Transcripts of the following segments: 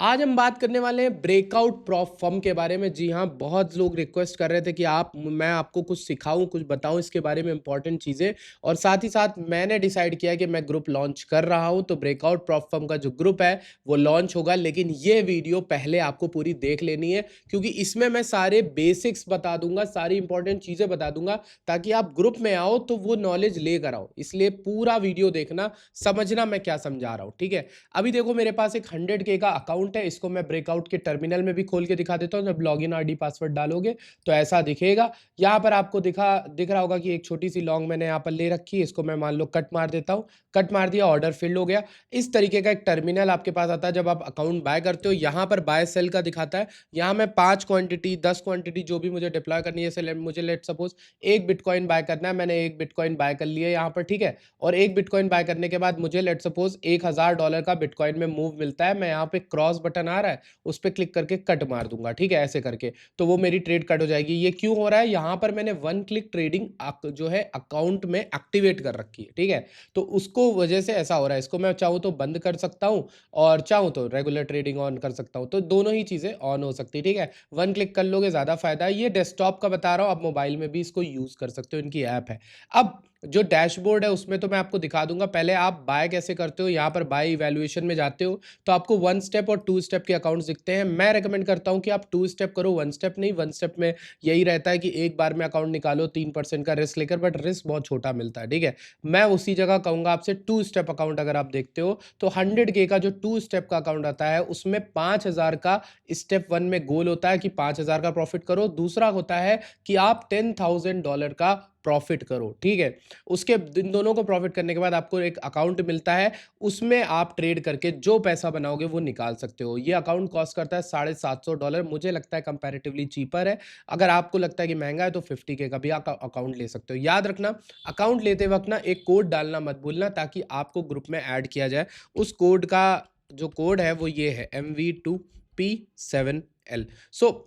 आज हम बात करने वाले हैं ब्रेकआउट प्रॉप फर्म के बारे में। जी हाँ, बहुत लोग रिक्वेस्ट कर रहे थे कि मैं आपको कुछ सिखाऊं, कुछ बताऊं इसके बारे में इंपॉर्टेंट चीज़ें। और साथ ही साथ मैंने डिसाइड किया कि मैं ग्रुप लॉन्च कर रहा हूं, तो ब्रेकआउट प्रॉप फर्म का जो ग्रुप है वो लॉन्च होगा। लेकिन ये वीडियो पहले आपको पूरी देख लेनी है, क्योंकि इसमें मैं सारे बेसिक्स बता दूंगा, सारी इंपॉर्टेंट चीज़ें बता दूंगा, ताकि आप ग्रुप में आओ तो वो नॉलेज लेकर आओ। इसलिए पूरा वीडियो देखना, समझना मैं क्या समझा रहा हूँ। ठीक है, अभी देखो मेरे पास एक 100K का अकाउंट है। इसको मैं ब्रेकआउट के टर्मिनल में भी खोल के दिखा देता हूँ। जब लॉगिन आईडी पासवर्ड डालोगे तो ऐसा दिखेगा। यहाँ पर आपको दिख रहा होगा कि एक छोटी सी लॉन्ग मैंने यहाँ पर ले रखी है। इसको मैं मान लो कट मार देता हूँ। कट मार दिया, ऑर्डर फिल्ड हो गया। इस तरीके का एक टर्मिनल आपके पास आता है जब आप अकाउंट बाय करते हो। यहाँ पर बाय सेल का दिखाता है। यहाँ मैं 5 क्वांटिटी 10 क्वांटिटी जो भी मुझे डिप्लॉय करनी है, जैसे मुझे लेट सपोज एक बिटकॉइन बाय करना है, मैंने एक बिटकॉइन बाय कर लिया यहाँ पर। ठीक है, और एक बिटकॉइन बाय करने के बाद मुझे लेट सपोज $1000 का बिटकॉइन में मूव मिलता है। मैं यहाँ पे क्रॉस बटन आ रहा है, उस पर क्लिक करके कट मार दूंगा। ठीक है, ऐसे करके तो वो मेरी ट्रेड कट हो जाएगी। ये क्यों हो रहा है? यहाँ पर मैंने वन क्लिक ट्रेडिंग जो है अकाउंट में एक्टिवेट कर रखी है। ठीक है, तो उसको वजह से ऐसा हो रहा है। इसको मैं चाहूँ तो बंद कर सकता हूँ और चाहूँ तो रेगुलर ट्रेडिंग ऑन कर सकता हूँ, तो दोनों ही चीज़ें ऑन हो सकती है। ठीक है, वन क्लिक कर लोगे, ज़्यादा फायदा है। ये डेस्कटॉप का बता रहा हूँ, आप मोबाइल में भी इसको यूज़ कर सकते हो, इनकी ऐप है। अब जो डैशबोर्ड है उसमें तो मैं आपको दिखा दूंगा। पहले आप बाय कैसे करते हो, यहाँ पर बाय इवैल्यूएशन में जाते हो तो आपको 1 स्टेप और 2 स्टेप के अकाउंट्स दिखते हैं। मैं रेकमेंड करता हूँ कि आप 2 स्टेप करो, 1 स्टेप नहीं। 1 स्टेप में यही रहता है कि एक बार में अकाउंट निकालो 3% का रिस्क लेकर, बट रिस्क बहुत छोटा मिलता है। ठीक है, मैं उसी जगह कहूँगा आपसे 2 स्टेप अकाउंट अगर आप देखते हो तो 100K का जो 2 स्टेप का अकाउंट आता है उसमें 5000 का स्टेप 1 में गोल होता है कि 5000 का प्रॉफिट करो। दूसरा होता है कि आप $10,000 का प्रॉफिट करो। ठीक है, उसके इन दोनों को प्रॉफिट करने के बाद आपको एक अकाउंट मिलता है, उसमें आप ट्रेड करके जो पैसा बनाओगे वो निकाल सकते हो। ये अकाउंट कॉस्ट करता है $750। मुझे लगता है कंपैरेटिवली चीपर है। अगर आपको लगता है कि महंगा है तो 50K का भी अकाउंट ले सकते हो। याद रखना, अकाउंट लेते वक्त ना एक कोड डालना मत भूलना, ताकि आपको ग्रुप में ऐड किया जाए। उस कोड का जो कोड है वो ये है MV2P7L। सो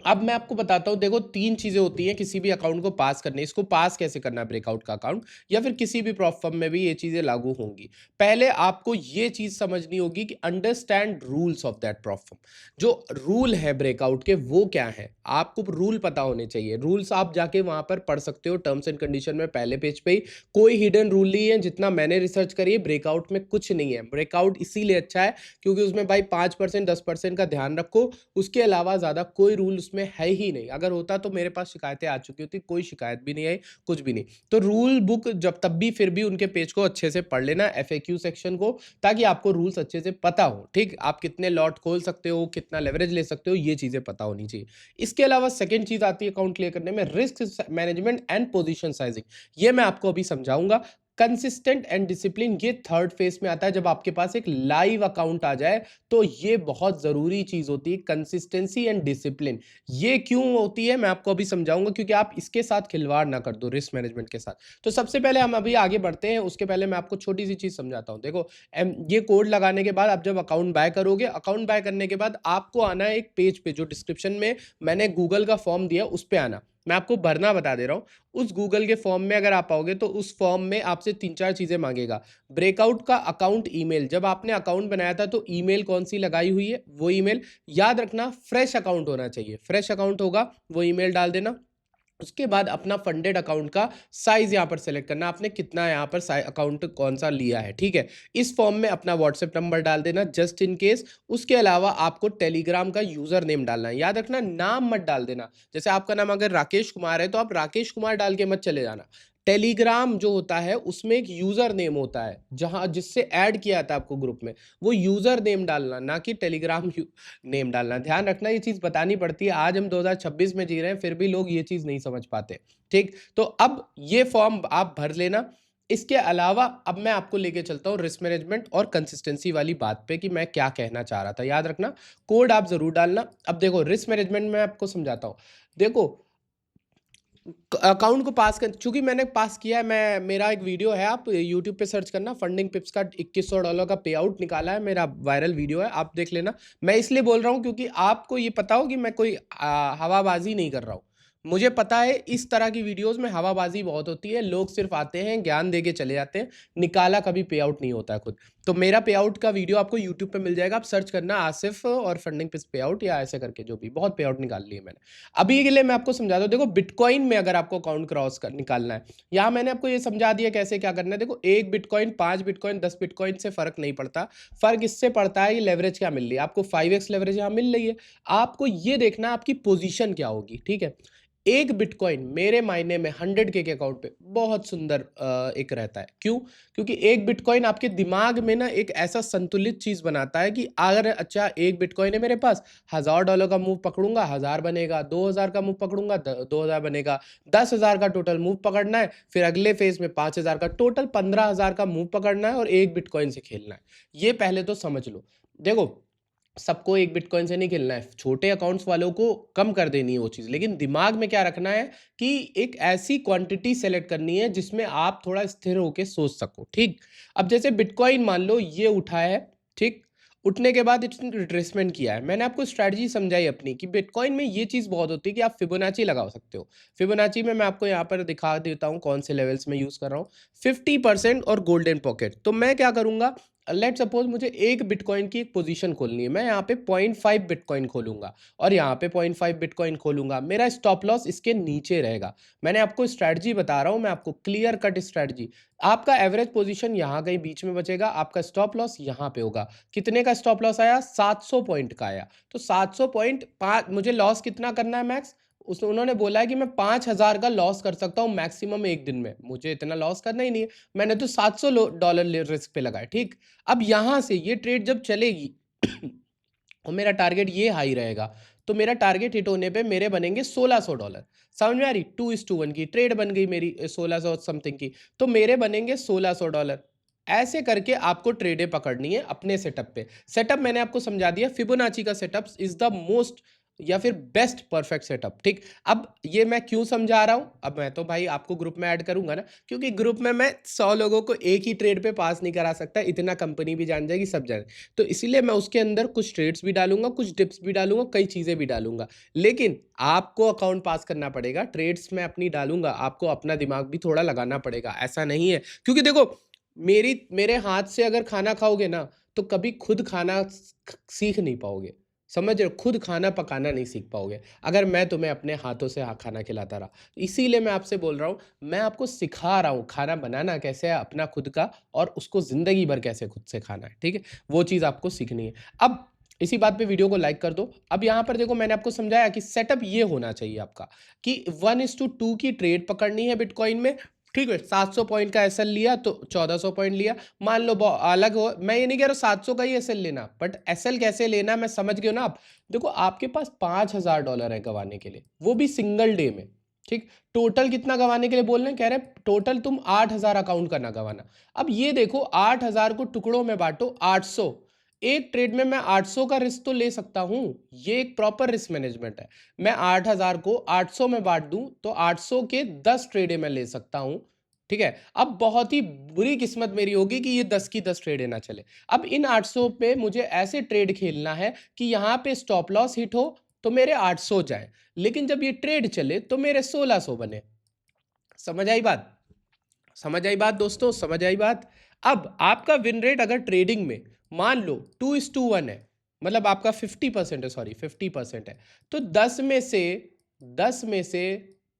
अब मैं आपको बताता हूँ। देखो, 3 चीज़ें होती हैं किसी भी अकाउंट को पास करने। इसको पास कैसे करना है ब्रेकआउट का अकाउंट, या फिर किसी भी प्रॉप फर्म में भी ये चीज़ें लागू होंगी। पहले आपको ये चीज़ समझनी होगी कि understand rules of that prop firm. जो रूल है ब्रेकआउट के वो क्या है, आपको रूल पता होने चाहिए। रूल्स आप जाके वहाँ पर पढ़ सकते हो टर्म्स एंड कंडीशन में, पहले पेज पे ही। कोई हिडन रूल नहीं है। जितना मैंने रिसर्च करी है, ब्रेकआउट में कुछ नहीं है। ब्रेकआउट इसीलिए अच्छा है क्योंकि उसमें भाई 5% 10% का ध्यान रखो। उसके अलावा ज़्यादा कोई रूल उसमें है ही नहीं। अगर होता तो मेरे पास शिकायतें आ चुकी होती। कोई शिकायत भी नहीं आई, कुछ भी नहीं। तो रूल बुक जब तब भी फिर भी उनके पेज को अच्छे से पढ़ लेना, एफएक्यू सेक्शन को, ताकि आपको रूल्स अच्छे से पता हो। ठीक, आप कितने लॉट खोल सकते हो, कितना लेवरेज ले सकते हो, ये चीज़ें पता होनी चाहिए। इसके अलावा सेकंड चीज़ आती है अकाउंट क्लियर करने में, risk management and position sizing. ये मैं आपको अभी समझाऊंगा। कंसिस्टेंट एंड डिसिप्लिन, ये थर्ड फेज में आता है। जब आपके पास एक लाइव अकाउंट आ जाए तो ये बहुत जरूरी चीज होती है, कंसिस्टेंसी एंड डिसिप्लिन। ये क्यों होती है मैं आपको अभी समझाऊंगा, क्योंकि आप इसके साथ खिलवाड़ ना कर दो रिस्क मैनेजमेंट के साथ। तो सबसे पहले हम अभी आगे बढ़ते हैं, उसके पहले मैं आपको छोटी सी चीज समझाता हूं। देखो, ये कोड लगाने के बाद आप जब अकाउंट बाय करोगे, अकाउंट बाय करने के बाद आपको आना है एक पेज पे, जो डिस्क्रिप्शन में मैंने गूगल का फॉर्म दिया उस पे आना। मैं आपको भरना बता दे रहा हूं। उस गूगल के फॉर्म में अगर आप आओगे तो उस फॉर्म में आपसे 3-4 चीजें मांगेगा। ब्रेकआउट का अकाउंट ईमेल, जब आपने अकाउंट बनाया था तो ईमेल कौन सी लगाई हुई है वो ईमेल याद रखना। फ्रेश अकाउंट होना चाहिए, फ्रेश अकाउंट होगा वो ईमेल डाल देना। उसके बाद अपना फंडेड अकाउंट का साइज यहां पर सेलेक्ट करना, आपने कितना यहां पर अकाउंट कौन सा लिया है। ठीक है, इस फॉर्म में अपना व्हाट्सएप नंबर डाल देना जस्ट इन केस। उसके अलावा आपको टेलीग्राम का यूजर नेम डालना है। याद रखना, नाम मत डाल देना। जैसे आपका नाम अगर राकेश कुमार है तो आप राकेश कुमार डाल के मत चले जाना। टेलीग्राम जो होता है उसमें एक यूजर नेम होता है, जहां जिससे ऐड किया था आपको ग्रुप में, वो यूजर नेम डालना, ना कि टेलीग्राम नेम डालना। ध्यान रखना, ये चीज बतानी पड़ती है। आज हम 2026 में जी रहे हैं, फिर भी लोग ये चीज नहीं समझ पाते। ठीक, तो अब ये फॉर्म आप भर लेना। इसके अलावा अब मैं आपको लेके चलता हूँ रिस्क मैनेजमेंट और कंसिस्टेंसी वाली बात पे, कि मैं क्या कहना चाह रहा था। याद रखना, कोड आप जरूर डालना। अब देखो, रिस्क मैनेजमेंट में आपको समझाता हूँ। देखो, अकाउंट को पास कर, चूंकि मैंने पास किया है, मैं मेरा एक वीडियो है, आप यूट्यूब पे सर्च करना, फंडिंग पिप्स का $2100 का पे आउट निकाला है, मेरा वायरल वीडियो है, आप देख लेना। मैं इसलिए बोल रहा हूँ क्योंकि आपको ये पता हो कि मैं कोई हवाबाजी नहीं कर रहा हूँ। मुझे पता है इस तरह की वीडियोस में हवाबाजी बहुत होती है, लोग सिर्फ आते हैं, ज्ञान दे के चले जाते हैं, निकाला कभी पे आउट नहीं होता है खुद। तो मेरा पे आउट का वीडियो आपको यूट्यूब पे मिल जाएगा, आप सर्च करना आसिफ और फंडिंग पे आउट या ऐसे करके, जो भी बहुत पे आउट निकाल लिए मैंने। अभी के लिए मैं आपको समझा दूं, देखो बिटकॉइन में अगर आपको अकाउंट क्रॉस कर निकालना है, यहाँ मैंने आपको ये समझा दिया कैसे क्या करना है। देखो 1 बिटकॉइन, 5 बिटकॉइन, 10 बिटकॉइन से फर्क नहीं पड़ता। फर्क इससे पड़ता है कि लेवरेज क्या मिल रही है आपको। 5x लेवरेज यहाँ मिल रही है, आपको ये देखना आपकी पोजीशन क्या होगी, ठीक है। एक बिटकॉइन मेरे मायने में 100K के अकाउंट पे बहुत सुंदर एक रहता है। क्यों? क्योंकि एक बिटकॉइन आपके दिमाग में ना एक ऐसा संतुलित चीज बनाता है कि अगर अच्छा एक बिटकॉइन है मेरे पास, $1000 का मूव पकड़ूंगा 1000 बनेगा, 2000 का मूव पकड़ूंगा 2000 बनेगा, 10,000 का टोटल मूव पकड़ना है, फिर अगले फेज में 5000 का, टोटल 15,000 का मूव पकड़ना है और एक बिटकॉइन से खेलना है। ये पहले तो समझ लो। देखो सबको एक बिटकॉइन से नहीं खेलना है, छोटे अकाउंट्स वालों को कम कर देनी है वो चीज़, लेकिन दिमाग में क्या रखना है कि एक ऐसी क्वांटिटी सेलेक्ट करनी है जिसमें आप थोड़ा स्थिर होकर सोच सको, ठीक। अब जैसे बिटकॉइन मान लो ये उठा है, ठीक, उठने के बाद इसने रिट्रेसमेंट किया है। मैंने आपको स्ट्रैटेजी समझाई अपनी कि बिटकॉइन में ये चीज़ बहुत होती है कि आप फिबोनाची लगा सकते हो। फिबोनाची में मैं आपको यहाँ पर दिखा देता हूँ कौन से लेवल्स में यूज़ कर रहा हूँ। 50% और गोल्डन पॉकेट। तो मैं क्या करूँगा, लेट सपोज मुझे एक बिटकॉइन की एक पोजीशन खोलनी है, मैं यहाँ पे 0.5 बिटकॉइन खोलूंगा और यहाँ पे 0.5 बिटकॉइन खोलूंगा। मेरा स्टॉप लॉस इसके नीचे रहेगा। मैंने आपको स्ट्रैटेजी बता रहा हूँ, मैं आपको क्लियर कट स्ट्रैटेजी। आपका एवरेज पोजीशन यहाँ कहीं बीच में बचेगा, आपका स्टॉप लॉस यहाँ पे होगा। कितने का स्टॉप लॉस आया? 700 पॉइंट का आया। तो 700 पॉइंट, मुझे लॉस कितना करना है मैक्स? उन्होंने बोला है कि मैं 5,000 का लॉस कर सकता हूँ मैक्सिमम एक दिन में। मुझे इतना लॉस करना ही नहीं है, मैंने तो $700 रिस्क पे लगाया, ठीक। अब यहां से ये ट्रेड जब चलेगी और मेरा टारगेट ये हाई रहेगा, तो मेरा टारगेट हिट होने पे मेरे बनेंगे $1600। समझ में आ रही? 2:1 की ट्रेड बन गई मेरी 1600 समथिंग की, तो मेरे बनेंगे $1600। ऐसे करके आपको ट्रेडें पकड़नी है अपने सेटअप पे। सेटअप मैंने आपको समझा दिया, फिबोनाची का सेटअप इज द मोस्ट या फिर बेस्ट परफेक्ट सेटअप, ठीक। अब ये मैं क्यों समझा रहा हूं, अब मैं तो भाई आपको ग्रुप में ऐड करूंगा ना, क्योंकि ग्रुप में मैं 100 लोगों को एक ही ट्रेड पे पास नहीं करा सकता, इतना कंपनी भी जान जाएगी, सब जान। तो इसीलिए मैं उसके अंदर कुछ ट्रेड्स भी डालूंगा, कुछ टिप्स भी डालूंगा, कई चीजें भी डालूंगा। लेकिन आपको अकाउंट पास करना पड़ेगा। ट्रेड्स में अपनी डालूंगा, आपको अपना दिमाग भी थोड़ा लगाना पड़ेगा, ऐसा नहीं है। क्योंकि देखो मेरे हाथ से अगर खाना खाओगे ना, तो कभी खुद खाना सीख नहीं पाओगे। समझ रहे हो? खुद खाना पकाना नहीं सीख पाओगे अगर मैं तुम्हें अपने हाथों से खाना खिलाता रहा। इसीलिए मैं आपसे बोल रहा हूँ, मैं आपको सिखा रहा हूँ खाना बनाना कैसे है अपना खुद का, और उसको जिंदगी भर कैसे खुद से खाना है, ठीक है। वो चीज़ आपको सीखनी है। अब इसी बात पे वीडियो को लाइक कर दो। अब यहाँ पर देखो मैंने आपको समझाया कि सेटअप ये होना चाहिए आपका कि 1:2 की ट्रेड पकड़नी है बिटकॉइन में, ठीक है। 700 पॉइंट का एसएल लिया तो 1400 पॉइंट लिया, मान लो अलग हो। मैं ये नहीं कह रहा 700 का ही एसएल लेना, बट एसएल कैसे लेना मैं समझ गया ना आप। देखो आपके पास $5,000 है गंवाने के लिए, वो भी सिंगल डे में, ठीक। टोटल कितना गंवाने के लिए बोल रहे हैं? कह रहे हैं टोटल तुम 8,000 अकाउंट करना गंवाना। अब ये देखो 8,000 को टुकड़ों में बांटो, 800। एक ट्रेड में मैं 800 का रिस्क तो ले सकता हूं, ये एक प्रॉपर रिस्क मैनेजमेंट है। मैं 8,000 को 800 में बांट दूं तो 800 के 10 ट्रेडे मैं ले सकता हूं, ठीक है। अब बहुत ही बुरी किस्मत मेरी होगी कि ये 10 की 10 ट्रेडे ना चले। अब इन 800 पे मुझे ऐसे ट्रेड खेलना है कि यहां पे स्टॉप लॉस हिट हो तो मेरे 800 जाए, लेकिन जब ये ट्रेड चले तो मेरे 1600 बने। समझ आई बात? समझ आई बात दोस्तों? समझ आई बात? अब आपका विन रेट अगर ट्रेडिंग में मान लो 2:1 है, मतलब आपका 50% है, सॉरी 50% है, तो 10 में से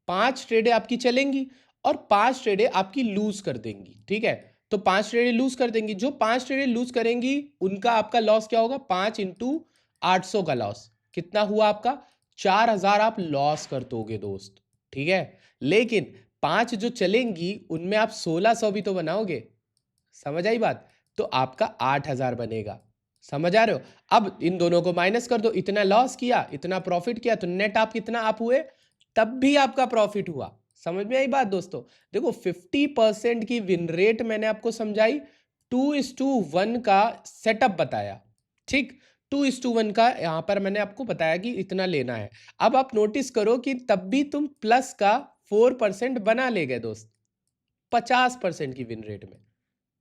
5 ट्रेडें आपकी चलेंगी और 5 ट्रेडें आपकी लूज कर देंगी, ठीक है। तो 5 ट्रेडें लूज कर देंगी, जो 5 ट्रेडें लूज करेंगी उनका आपका लॉस क्या होगा? 5 इंटू 800 का लॉस कितना हुआ आपका? 4,000 आप लॉस कर दोगे दोस्त, ठीक है। लेकिन 5 जो चलेंगी उनमें आप 1600 भी तो बनाओगे। समझ आई बात? तो आपका 8,000 बनेगा। समझ आ रहे हो? अब इन दोनों को माइनस कर दो, इतना लॉस किया इतना प्रॉफिट किया, तो नेट आप कितना आप हुए? तब भी आपका प्रॉफिट हुआ। समझ में आई बात दोस्तों? देखो 50% की विन रेट मैंने आपको समझाई, 2:1 का सेटअप बताया, ठीक। 2:1 का यहां पर मैंने आपको बताया कि इतना लेना है। अब आप नोटिस करो कि तब भी तुम प्लस का 4% बना ले गए दोस्त, 50% की विन रेट में।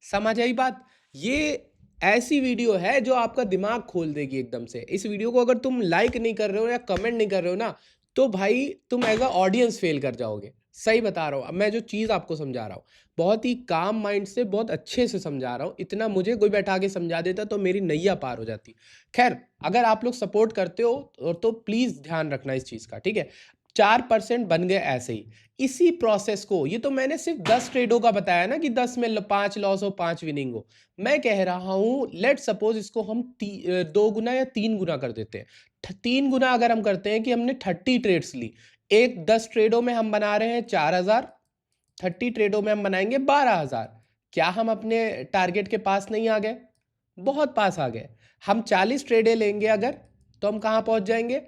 समझ आई बात? ये ऐसी वीडियो है जो आपका दिमाग खोल देगी एकदम से। इस वीडियो को अगर तुम लाइक नहीं कर रहे हो या कमेंट नहीं कर रहे हो ना, तो भाई तुम एज अ ऑडियंस फेल कर जाओगे। सही बता रहा हूँ। अब मैं जो चीज़ आपको समझा रहा हूँ, बहुत ही काम माइंड से बहुत अच्छे से समझा रहा हूँ। इतना मुझे कोई बैठा के समझा देता तो मेरी नैया पार हो जाती। ख़ैर, अगर आप लोग सपोर्ट करते हो तो प्लीज़ ध्यान रखना इस चीज़ का, ठीक है? 4% बन गए ऐसे ही। इसी प्रोसेस को, ये तो मैंने सिर्फ़ 10 ट्रेडों का बताया ना कि 10 में 5 लॉस हो, 5 विनिंग हो। मैं कह रहा हूँ लेट्स सपोज़ इसको हम 2 गुना या 3 गुना कर देते हैं। 3 गुना अगर हम करते हैं कि हमने 30 ट्रेड्स ली, एक 10 ट्रेडों में हम बना रहे हैं 4,000, 30 ट्रेडों में हम बनाएंगे 12,000। क्या हम अपने टारगेट के पास नहीं आ गए? बहुत पास आ गए। हम 40 ट्रेडें लेंगे अगर, तो हम कहाँ पहुंच जाएंगे?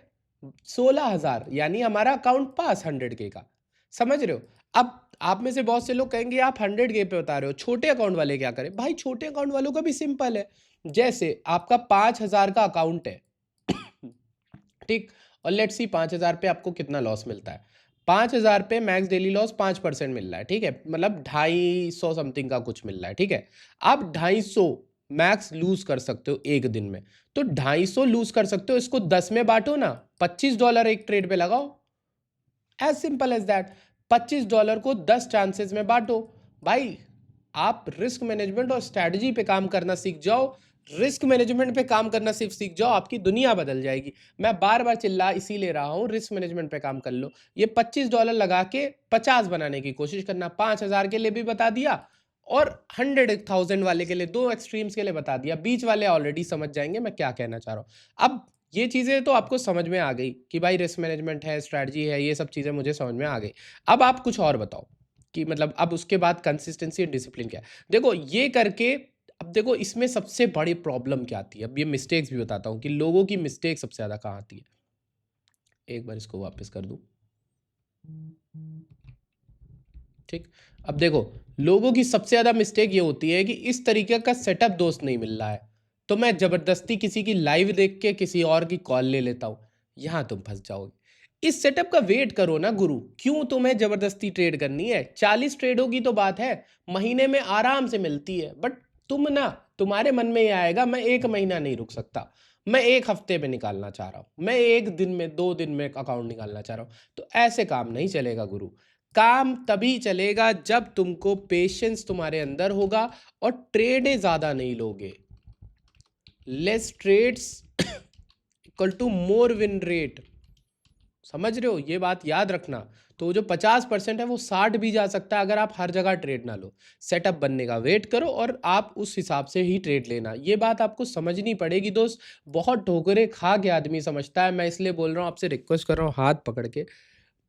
16,000, यानी हमारा अकाउंट पास 100K का। समझ रहे हो? अब आप में से बहुत से लोग कहेंगे आप 100K पे बता रहे हो, छोटे अकाउंट वाले क्या करें? भाई छोटे अकाउंट वालों का भी सिंपल है। जैसे आपका 5,000 का अकाउंट है, ठीक, और लेट्स सी 5,000 पे आपको कितना लॉस मिलता है? 5,000 पे मैक्स डेली लॉस 5% मिल रहा है, ठीक है? मतलब 250 समथिंग का कुछ मिल रहा है, ठीक है? आप 250 मैक्स लूज कर सकते हो एक दिन में। तो 250 लूज कर सकते हो, इसको 10 में बांटो ना, $25 एक ट्रेड पे लगाओ। As simple as that. $25 को 10 चांसेस में बांटो। भाई आप रिस्क मैनेजमेंट और स्ट्रैटेजी पे काम करना सीख जाओ। रिस्क मैनेजमेंट पे काम करना सिर्फ सीख जाओ, आपकी दुनिया बदल जाएगी। मैं बार बार चिल्ला इसी ले रहा हूँ, रिस्क मैनेजमेंट पे काम कर लो। ये $25 लगा के 50 बनाने की कोशिश करना। 5,000 के लिए भी बता दिया और 100,000 वाले के लिए, दो एक्सट्रीम्स के लिए बता दिया। बीच वाले ऑलरेडी समझ जाएंगे मैं क्या कहना चाह रहा हूँ। अब ये चीज़ें तो आपको समझ में आ गई कि भाई रिस्क मैनेजमेंट है, स्ट्रैटेजी है, ये सब चीज़ें मुझे समझ में आ गई। अब आप कुछ और बताओ कि मतलब अब उसके बाद कंसिस्टेंसी और डिसिप्लिन क्या है? देखो ये करके, अब देखो इसमें सबसे बड़ी प्रॉब्लम क्या आती है? अब ये मिस्टेक्स भी बताता हूँ कि लोगों की मिस्टेक सबसे ज़्यादा कहाँ आती है। एक बार इसको वापस कर दूँ। ठीक। अब देखो, लोगों की सबसे ज़्यादा मिस्टेक ये होती है कि इस तरीके का सेटअप दोस्त नहीं मिल रहा है, तो मैं ज़बरदस्ती किसी की लाइव देख के किसी और की कॉल ले लेता हूँ। यहाँ तुम फँस जाओगे। इस सेटअप का वेट करो ना गुरु, क्यों तुम्हें ज़बरदस्ती ट्रेड करनी है? 40 ट्रेडों की तो बात है, महीने में आराम से मिलती है। बट तुम ना, तुम्हारे मन में ये आएगा मैं 1 महीना नहीं रुक सकता, मैं 1 हफ्ते में निकालना चाह रहा हूँ, मैं 1 दिन में, 2 दिन में अकाउंट निकालना चाह रहा हूँ। तो ऐसे काम नहीं चलेगा गुरु। काम तभी चलेगा जब तुमको पेशेंस तुम्हारे अंदर होगा और ट्रेडें ज्यादा नहीं लोगे। Less trades equal to more win rate. समझ रहे हो? ये बात याद रखना। तो जो 50% है वो 60 भी जा सकता है अगर आप हर जगह ट्रेड ना लो। सेटअप बनने का वेट करो और आप उस हिसाब से ही ट्रेड लेना। ये बात आपको समझनी पड़ेगी दोस्त। बहुत ठोकरे खा के आदमी समझता है, मैं इसलिए बोल रहा हूँ, आपसे रिक्वेस्ट कर रहा हूँ हाथ पकड़ के।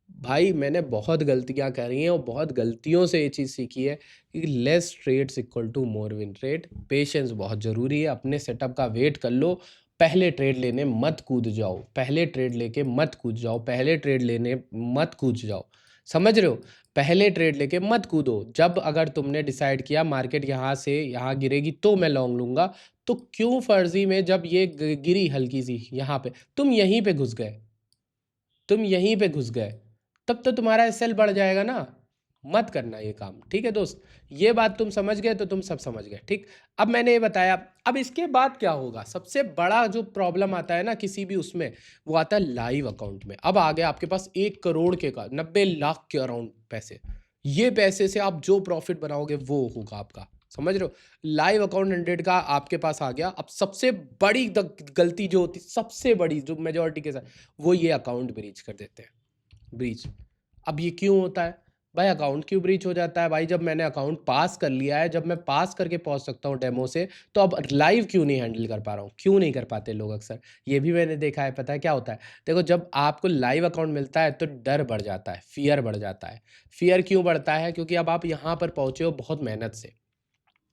भाई मैंने बहुत गलतियाँ करी हैं और बहुत गलतियों से ये चीज़ सीखी है कि less trades equal to more win rate. Patience बहुत ज़रूरी है, अपने सेटअप का वेट कर लो। पहले ट्रेड लेने मत कूद जाओ, पहले ट्रेड लेके मत कूद जाओ, पहले ट्रेड लेने मत कूद जाओ। समझ रहे हो? पहले ट्रेड लेके मत कूदो। जब अगर तुमने डिसाइड किया मार्केट यहाँ से यहाँ गिरेगी तो मैं लॉन्ग लूँगा, तो क्यों फर्जी में जब ये गिरी हल्की सी यहाँ पे, तुम यहीं पे घुस गए, तुम यहीं पे घुस गए, तब तो तुम्हारा एसएल बढ़ जाएगा ना। मत करना ये काम, ठीक है दोस्त? ये बात तुम समझ गए तो तुम सब समझ गए, ठीक? अब मैंने ये बताया, अब इसके बाद क्या होगा? सबसे बड़ा जो प्रॉब्लम आता है ना किसी भी उसमें, वो आता है लाइव अकाउंट में। अब आ गया आपके पास 1 करोड़ के का 90 लाख के अराउंड पैसे। ये पैसे से आप जो प्रॉफिट बनाओगे वो होगा आपका। समझ रहे हो? लाइव अकाउंट 100 का आपके पास आ गया। अब सबसे बड़ी गलती जो होती, सबसे बड़ी जो मेजोरिटी के साथ, वो ये अकाउंट ब्रीच कर देते हैं। ब्रीच। अब ये क्यों होता है? भाई अकाउंट क्यों ब्रीच हो जाता है? भाई जब मैंने अकाउंट पास कर लिया है, जब मैं पास करके पहुंच सकता हूँ डेमो से, तो अब लाइव क्यों नहीं हैंडल कर पा रहा हूँ? क्यों नहीं कर पाते लोग अक्सर? ये भी मैंने देखा है। पता है क्या होता है? देखो, जब आपको लाइव अकाउंट मिलता है तो डर बढ़ जाता है, फियर बढ़ जाता है। फियर क्यों बढ़ता है? क्योंकि अब आप यहाँ पर पहुंचे हो बहुत मेहनत से।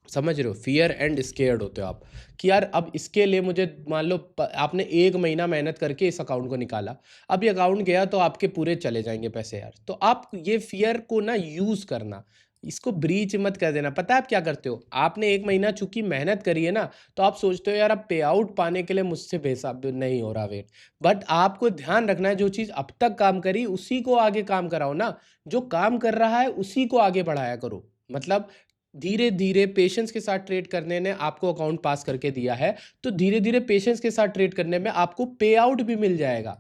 समझ रहे हो? फियर एंड स्केयर्ड होते हो आप कि यार अब इसके लिए मुझे, मान लो आपने 1 महीना मेहनत करके इस अकाउंट को निकाला, अब ये अकाउंट गया तो आपके पूरे चले जाएंगे पैसे यार। तो आप ये फियर को ना यूज करना, इसको ब्रीच मत कर देना। पता है आप क्या करते हो? आपने 1 महीना चूंकि मेहनत करी है ना, तो आप सोचते हो यार अब पे आउट पाने के लिए मुझसे बेसाब नहीं हो रहा वेट। बट आपको ध्यान रखना है, जो चीज अब तक काम करी उसी को आगे काम कराओ ना। जो काम कर रहा है उसी को आगे बढ़ाया करो। मतलब धीरे धीरे पेशेंस के साथ ट्रेड करने ने आपको अकाउंट पास करके दिया है, तो धीरे धीरे पेशेंस के साथ ट्रेड करने में आपको पे आउट भी मिल जाएगा।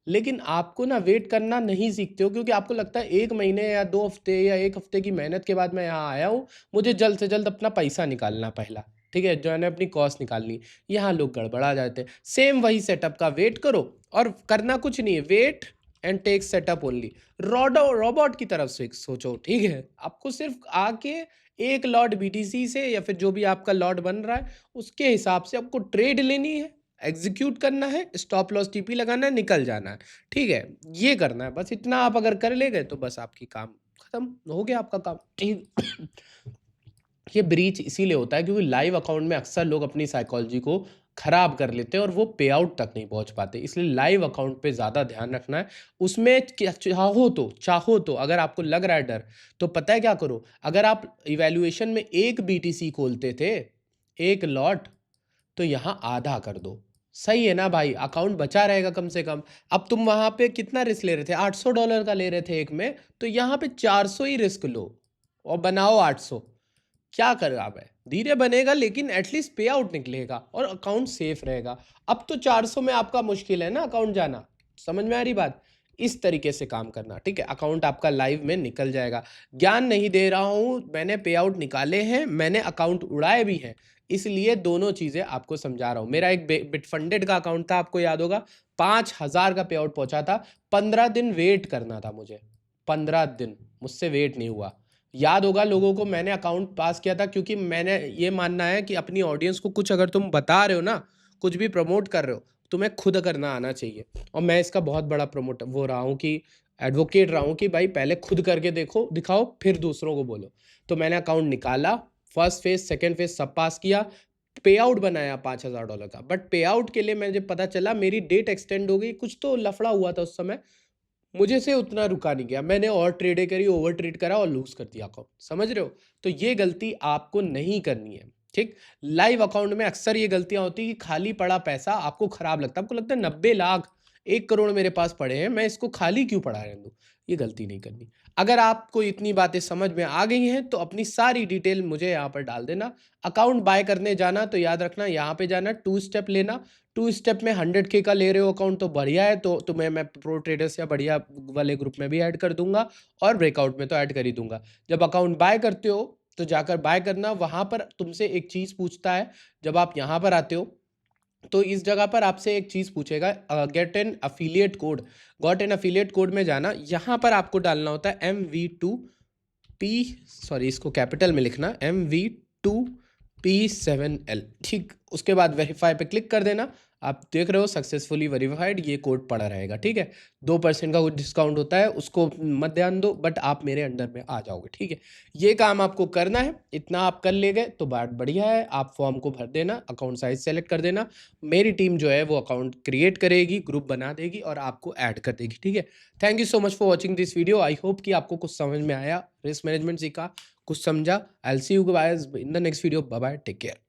लेकिन आपको ना वेट करना नहीं सीखते हो, क्योंकि आपको लगता है 1 महीने या 2 हफ्ते या 1 हफ्ते की मेहनत के बाद मैं यहाँ आया हूँ, मुझे जल्द से जल्द अपना पैसा निकालना पहला, ठीक है? जो है ना अपनी कॉस्ट निकालनी है। यहाँ लोग गड़बड़ा जाते हैं। सेम वही सेटअप का वेट करो और करना कुछ नहीं है, wait and take setup only. Robot की तरफ से सोचो, ठीक है? आपको सिर्फ़ आके एक लॉट बीटीसी से या फिर जो भी आपका लॉट बन रहा है, उसके हिसाब से आपको ट्रेड लेनी है, एग्ज़ीक्यूट करना है, स्टॉप लॉस टीपी लगाना है, निकल जाना है, ठीक है? ये करना है, बस इतना आप अगर कर ले गए तो बस आपकी काम खत्म, हो गया आपका काम, ठीक। ये ब्रीच इसीलिए होता है क्योंकि लाइव अकाउंट में अक्सर लोग अपनी साइकोलॉजी को खराब कर लेते हैं और वो पे आउट तक नहीं पहुंच पाते, इसलिए लाइव अकाउंट पे ज़्यादा ध्यान रखना है। उसमें चाहो तो अगर आपको लग रहा है डर, तो पता है क्या करो, अगर आप इवैल्यूएशन में एक बीटीसी खोलते थे, एक लॉट, तो यहाँ आधा कर दो। सही है ना भाई? अकाउंट बचा रहेगा कम से कम। अब तुम वहाँ पे कितना रिस्क ले रहे थे? $800 का ले रहे थे एक में, तो यहाँ पे 400 ही रिस्क लो और बनाओ 800। क्या खराब है? धीरे बनेगा लेकिन एटलीस्ट पे आउट निकलेगा और अकाउंट सेफ रहेगा। अब तो 400 में आपका मुश्किल है ना अकाउंट जाना। समझ में आ रही बात? इस तरीके से काम करना, ठीक है? अकाउंट आपका लाइव में निकल जाएगा। ज्ञान नहीं दे रहा हूँ, मैंने पे आउट निकाले हैं, मैंने अकाउंट उड़ाए भी हैं। इसलिए दोनों चीज़ें आपको समझा रहा हूँ। मेरा एक बिटफंडेड का अकाउंट था, आपको याद होगा, 5,000 का पे आउट पहुँचा था। 15 दिन वेट करना था मुझे, 15 दिन, मुझसे वेट नहीं हुआ। याद होगा लोगों को, मैंने अकाउंट पास किया था क्योंकि मैंने ये मानना है कि अपनी ऑडियंस को कुछ अगर तुम बता रहे हो ना, कुछ भी प्रमोट कर रहे हो, तुम्हें खुद करना आना चाहिए। और मैं इसका बहुत बड़ा प्रमोट वो रहा हूँ कि एडवोकेट रहा हूँ कि भाई पहले खुद करके देखो, दिखाओ, फिर दूसरों को बोलो। तो मैंने अकाउंट निकाला, फर्स्ट फेज सेकंड फेज सब पास किया, पे आउट बनाया $5,000 का। बट पे आउट के लिए मुझे पता चला मेरी डेट एक्सटेंड हो गई, कुछ तो लफड़ा हुआ था उस समय, मुझे से उतना रुका नहीं गया, मैंने और ट्रेडें करी, ओवर ट्रेड करा और लूज कर दिया अकाउंट। समझ रहे हो? तो ये गलती आपको नहीं करनी है, ठीक? लाइव अकाउंट में अक्सर ये गलतियां होती है कि खाली पड़ा पैसा आपको खराब लगता है, आपको लगता है 90 लाख 1 करोड़ मेरे पास पड़े हैं, मैं इसको खाली क्यों पड़ा रहने दूं। ये गलती नहीं करनी। अगर आपको इतनी बातें समझ में आ गई हैं तो अपनी सारी डिटेल मुझे यहाँ पर डाल देना। अकाउंट बाय करने जाना तो याद रखना, यहाँ पे जाना, 2 स्टेप लेना। 2 स्टेप में 100K का ले रहे हो अकाउंट तो बढ़िया है, तो तुम्हें मैं प्रो ट्रेडर्स या बढ़िया वाले ग्रुप में भी ऐड कर दूंगा और ब्रेकआउट में तो ऐड कर ही दूंगा। जब अकाउंट बाय करते हो तो जाकर बाय करना, वहां पर तुमसे एक चीज पूछता है। जब आप यहाँ पर आते हो तो इस जगह पर आपसे एक चीज पूछेगा, get an affiliate code. Got an affiliate code में जाना, यहाँ पर आपको डालना होता है MV2P, सॉरी इसको कैपिटल में लिखना, MV2P7L, ठीक। उसके बाद वेरीफाई पे क्लिक कर देना। आप देख रहे हो सक्सेसफुली वेरीफाइड, ये कोड पड़ा रहेगा, ठीक है। 2% का कुछ डिस्काउंट होता है, उसको मत ध्यान दो, बट आप मेरे अंडर में आ जाओगे, ठीक है। ये काम आपको करना है, इतना आप कर ले गए तो बात बढ़िया है। आप फॉर्म को भर देना, अकाउंट साइज सेलेक्ट कर देना, मेरी टीम जो है वो अकाउंट क्रिएट करेगी, ग्रुप बना देगी और आपको ऐड कर देगी, ठीक है। Thank you so much for watching this video. I hope कि आपको कुछ समझ में आया, रिस्क मैनेजमेंट सीखा, कुछ समझा। I will see you guys in the next video. Bye bye, take care.